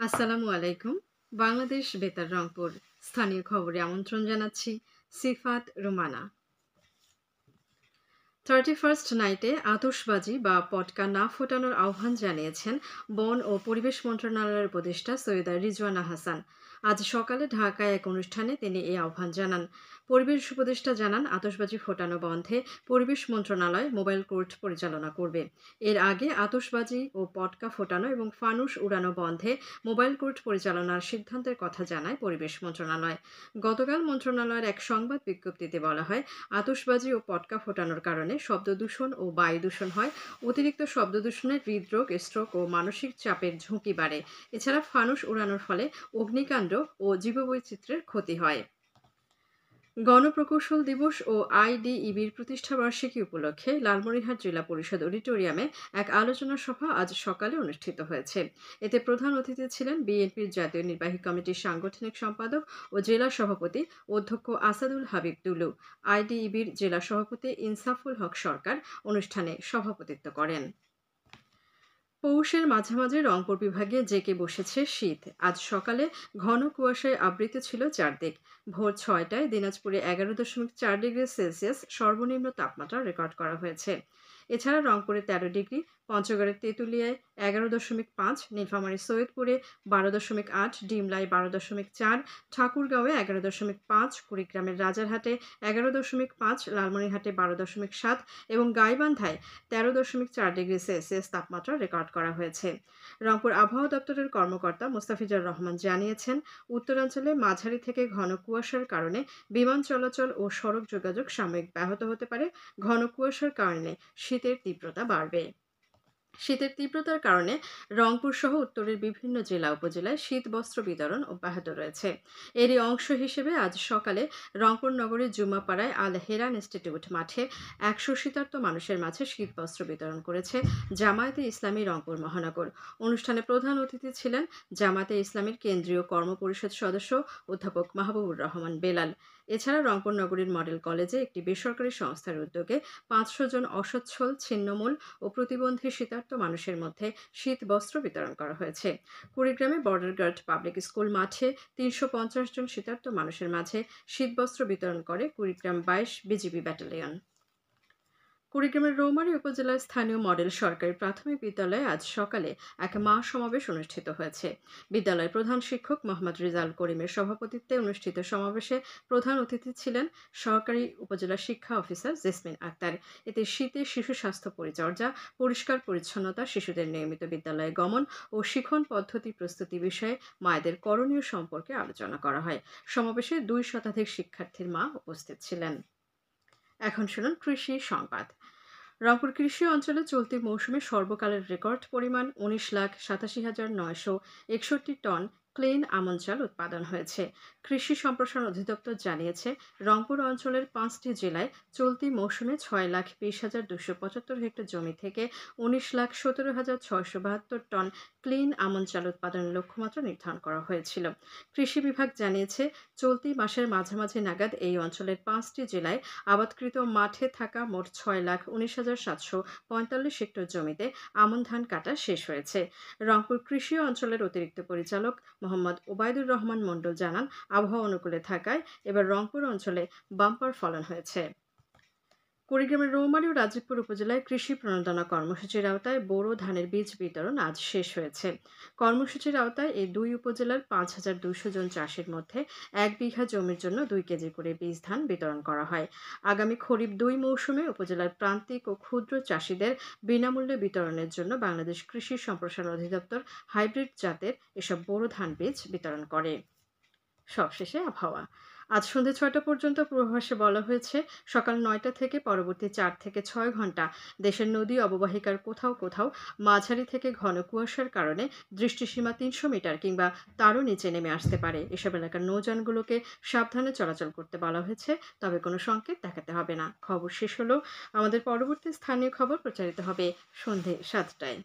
আসসালামু আলাইকুম। বাংলাদেশ বেতার রংপুর স্থানীয় খবরে আমন্ত্রণ জানাচ্ছি সিফাত রুমানা। 31st নাইটে আতশবাজি বা পটকা না ফোটানোর আহ্বান জানিয়েছেন বন ও পরিবেশ মন্ত্রণালয়ের উপদেষ্টা সৈয়দা রিজওয়ানা হাসান। আজ সকালে ঢাকায় এক অনুষ্ঠানে তিনি এই আহ্বান জানান। পরিবেশ উপদেষ্টা জানান, আতশবাজি ফোটানো বন্ধে পরিবেশ মন্ত্রণালয় মোবাইল কোর্ট পরিচালনা করবে। এর আগে আতশবাজি ও পটকা ফোটানো এবং ফানুস উড়ানো বন্ধে মোবাইল কোর্ট পরিচালনার সিদ্ধান্তের কথা জানায় পরিবেশ মন্ত্রণালয়। গতকাল মন্ত্রণালয়ের এক সংবাদ বিজ্ঞপ্তিতে বলা হয়, আতশবাজি ও পটকা ফোটানোর কারণে শব্দ দূষণ ও বায়ু দূষণ হয়। অতিরিক্ত শব্দ দূষণে হৃদরোগ, স্ট্রোক ও মানসিক চাপের ঝুঁকি বাড়ে। এছাড়া ফানুস উড়ানোর ফলে অগ্নিকাণ্ড ও জীববৈচিত্র্যের ক্ষতি হয়। গণপ্রকৌশল দিবস ও আইডিইবির প্রতিষ্ঠাবার্ষিকী উপলক্ষে লালমনিরহাট জেলা পরিষদ অডিটোরিয়ামে এক আলোচনা সভা আজ সকালে অনুষ্ঠিত হয়েছে। এতে প্রধান অতিথি ছিলেন বিএনপির জাতীয় নির্বাহী কমিটির সাংগঠনিক সম্পাদক ও জেলা সভাপতি অধ্যক্ষ আসাদুল হাবিব দুলু। আইডিইবির জেলা সভাপতি ইনসাফুল হক সরকার অনুষ্ঠানে সভাপতিত্ব করেন। পৌষের মাঝামাঝি রংপুর বিভাগে জেঁকে বসেছে শীত। আজ সকালে ঘন কুয়াশায় আবৃত ছিল চারদিক। ভোর 6টায় দিনাজপুরে 11.4 ডিগ্রি সেলসিয়াস সর্বনিম্ন তাপমাত্রা রেকর্ড করা হয়েছে। এছাড়া রংপুরে 13 ডিগ্রি, পঞ্চগড়ের তেঁতুলিয়ায় 11.5, নীলফামারীর সৈয়দপুরে 12.8, ডিমলায় 12.4, ঠাকুরগাঁওয়ে 11.5, কুড়িগ্রামের রাজারহাটে 11.5, লালমনিরহাটে 12.7 এবং গাইবান্ধায় 13.4 ডিগ্রি সেলসিয়াস তাপমাত্রা রেকর্ড করা হয়েছে। রংপুর আবহাওয়া দপ্তরের কর্মকর্তা মোস্তাফিজুর রহমান জানিয়েছেন, উত্তরাঞ্চলে মাঝারি থেকে ঘন কুয়াশার কারণে বিমান চলাচল ও সড়ক যোগাযোগ সাময়িক ব্যাহত হতে পারে। ঘন কুয়াশার কারণে শীতের তীব্রতা বাড়বে। শীতের তীব্রতার কারণে রংপুর সহ উত্তরের বিভিন্ন জেলা উপজেলায় শীত বস্ত্র বিতরণ অব্যাহত রয়েছে। এরই অংশ হিসেবে আজ সকালে রংপুর নগরের জুম্মাপাড়ায় আল হেরান ইনস্টিটিউট মাঠে 100 শীতার্ত মানুষের মাঝে শীত বস্ত্র বিতরণ করেছে জামায়াতে ইসলামী রংপুর মহানগর। অনুষ্ঠানে প্রধান অতিথি ছিলেন জামায়াতে ইসলামীর কেন্দ্রীয় কর্মপরিষদ সদস্য অধ্যাপক মাহবুবুর রহমান বেলাল। এছাড়া রংপুর নগরীর মডেল কলেজে একটি বেসরকারি সংস্থার উদ্যোগে 500 জন অসচ্ছল, ছিন্নমূল ও প্রতিবন্ধী শীতার্ত মানুষের মধ্যে শীত বস্ত্র বিতরণ করা হয়েছে। কুড়িগ্রামে বর্ডার গার্ড পাবলিক স্কুল মাঠে 350 জন শীতার্ত মানুষের মাঝে শীতবস্ত্র বিতরণ করে কুড়িগ্রাম 22 বিজিবি ব্যাটালিয়ন। কুড়িগ্রামের রৌমারী উপজেলার স্থানীয় মডেল সরকারি প্রাথমিক বিদ্যালয়ে আজ সকালে এক মা সমাবেশ অনুষ্ঠিত হয়েছে। বিদ্যালয়ের প্রধান শিক্ষক মোহাম্মদ রিজাল করিমের সভাপতিত্বে অনুষ্ঠিত সমাবেশে প্রধান অতিথি ছিলেন সহকারী উপজেলা শিক্ষা অফিসার জেসমিন আক্তার। এতে শীতে শিশু স্বাস্থ্য পরিচর্যা, পরিষ্কার পরিচ্ছন্নতা, শিশুদের নিয়মিত বিদ্যালয়ে গমন ও শিখন পদ্ধতি প্রস্তুতি বিষয়ে মায়েদের করণীয় সম্পর্কে আলোচনা করা হয়। সমাবেশে 2 শতাধিক শিক্ষার্থীর মা উপস্থিত ছিলেন। এখন শুনুন কৃষি সংবাদ। রংপুর কৃষি অঞ্চলে চলতি মৌসুমে সর্বকালের রেকর্ড পরিমাণ 19,87,961 টন ক্লিন আমন চাল উৎপাদন হয়েছে। কৃষি সম্প্রসারণ অধিদপ্তর জানিয়েছে, রংপুর অঞ্চলের 5টি জেলায় চলতি মৌসুমে 6,20,275 হেক্টর জমি থেকে 19,17,672 টন ক্লিন আমন চাল উৎপাদনের লক্ষ্যমাত্রা নির্ধারণ করা হয়েছিল। কৃষি বিভাগ জানিয়েছে, চলতি মাসের মাঝামাঝি নাগাদ এই অঞ্চলের 5টি জেলায় আবাদকৃত মাঠে থাকা মোট 6,19,745 হেক্টর জমিতে আমন ধান কাটা শেষ হয়েছে। রংপুর কৃষি অঞ্চলের অতিরিক্ত পরিচালক মোহাম্মদ ওবায়দুর রহমান মণ্ডল জানান, আবহাওয়া অনুকূলে থাকায় এবার রংপুর অঞ্চলে বাম্পার ফলন হয়েছে। কুড়িগ্রামের রৌমারী ও রাজীবপুর উপজেলায় কৃষি প্রণোদনা কর্মসূচির আওতায় বোরো ধানের বীজ বিতরণ আজ শেষ হয়েছে। কর্মসূচির আওতায় এই 2 উপজেলার 5,200 জন চাষির মধ্যে 1 বিঘা জমির জন্য 2 কেজি করে বীজ ধান বিতরণ করা হয়। আগামী খরিফ 2 মৌসুমে উপজেলার প্রান্তিক ও ক্ষুদ্র চাষিদের বিনামূল্যে বিতরণের জন্য বাংলাদেশ কৃষি সম্প্রসারণ অধিদপ্তর হাইব্রিড জাতের এসব বোরো ধান বীজ বিতরণ করে। সবশেষে আবহাওয়া। আজ সন্ধ্যে 6টা পর্যন্ত পূর্বাভাসে বলা হয়েছে, সকাল 9টা থেকে পরবর্তী 4 থেকে 6 ঘন্টা দেশের নদী অববাহিকার কোথাও কোথাও মাঝারি থেকে ঘন কুয়াশার কারণে দৃষ্টিসীমা 300 মিটার কিংবা তারও নিচে নেমে আসতে পারে। এসব এলাকার নৌযানগুলোকে সাবধানে চলাচল করতে বলা হয়েছে, তবে কোনো সংকেত দেখাতে হবে না। খবর শেষ হলো। আমাদের পরবর্তী স্থানীয় খবর প্রচারিত হবে সন্ধ্যে 7টায়।